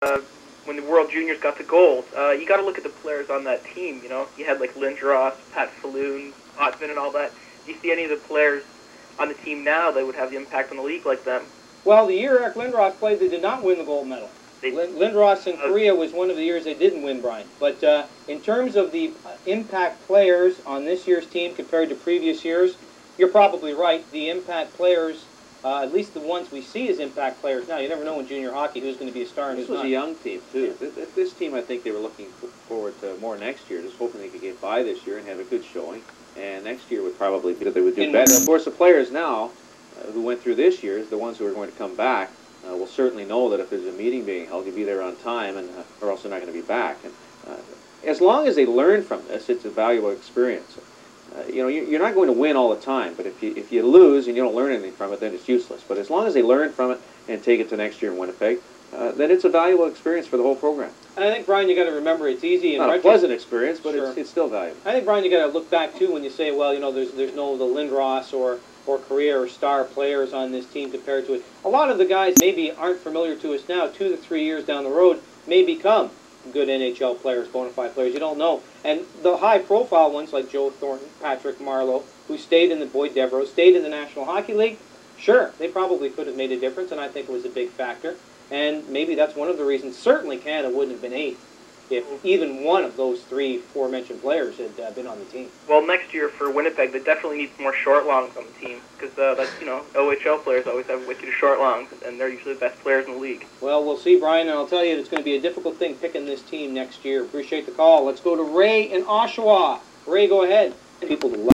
when the World Juniors got to gold. You got to look at the players on that team. You know, you had like Lindros, Pat Falloon, Ottman, and all that. Do you see any of the players on the team now that would have the impact on the league like them? Well, the year Eric Lindros played, they did not win the gold medal. Lindros in Korea was one of the years they didn't win, Brian. But in terms of the impact players on this year's team compared to previous years, you're probably right. The impact players, at least the ones we see as impact players now, you never know in junior hockey who's going to be a star and who's not. This was a young team, too. Yeah. This team, I think they were looking forward to more next year, just hoping they could get by this year and have a good showing. And next year would probably be that they would do better. Of course, the players now who went through this year, the ones who are going to come back, will certainly know that if there's a meeting being held, you'll be there on time, and or else they're not going to be back. And as long as they learn from this, it's a valuable experience. You know, you're not going to win all the time, but if you lose and you don't learn anything from it, then it's useless. But as long as they learn from it and take it to next year in Winnipeg, then it's a valuable experience for the whole program. And I think, Brian, you got to remember it's easy. Not a pleasant experience, but sure, it's still valuable. I think, Brian, you got to look back too when you say, well, you know, there's no the Lindros or career or star players on this team compared to it. A lot of the guys maybe aren't familiar to us now. 2 to 3 years down the road may become good NHL players, bona fide players. You don't know. And the high-profile ones like Joe Thornton, Patrick Marleau, who stayed in the Boyd Devereaux, stayed in the National Hockey League, sure, they probably could have made a difference, and I think it was a big factor. And maybe that's one of the reasons. Certainly Canada wouldn't have been 8th if even one of those 3 aforementioned players had been on the team. Well, next year for Winnipeg, they definitely need more short longs on the team because that's, you know, OHL players always have wicked short longs, and they're usually the best players in the league. Well, we'll see, Brian, and I'll tell you it's going to be a difficult thing picking this team next year. Appreciate the call. Let's go to Ray in Oshawa. Ray, go ahead. People